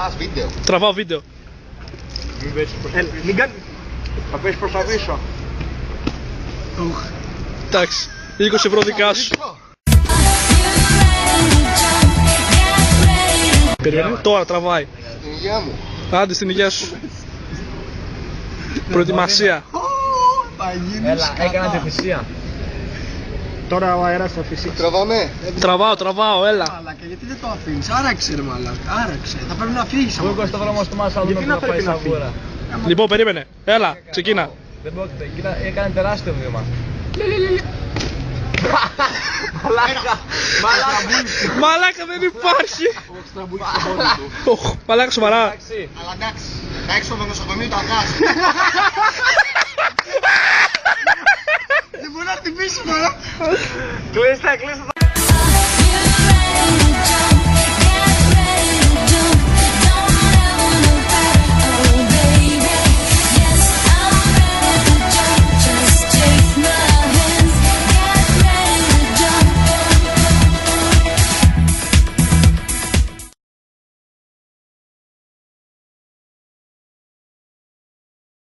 Τραβάς βίντεο. Τραβάω βίντεο. Μην κάνεις. Θα πες προς τα πίσω. Εντάξει, 20 ευρώ δικά σου. Περιμένει, τώρα τραβάει. Στην υγεία μου. Άντε στην υγεία σου. Προετοιμασία. Έλα, έκανα τη θυσία. Τώρα ο αέρας θα φυσήξει. Τραβάμε. Τραβάω, έλα. Μαλάκα, γιατί δεν το αφήνεις, άραξε ρε μαλάκα, άραξε. Θα πρέπει να φύγεις. Πού είναι στο δρόμο του μας, θα δούμε Γιατί που να θα πάει πρέπει να σαγούρα. Λοιπόν, περίμενε. Έλα, ξεκίνα. Δεν πρόκειται, έκανε τεράστιο βήμα. Μαλάκα δεν υπάρχει. Μαλάκα σοβαρά. Αλλά εντάξει. Τα έξοδο νοσοκομείου τα βγάζει. Δεν μπορεί να χτυπήσει μαλάκα. Κλείστε.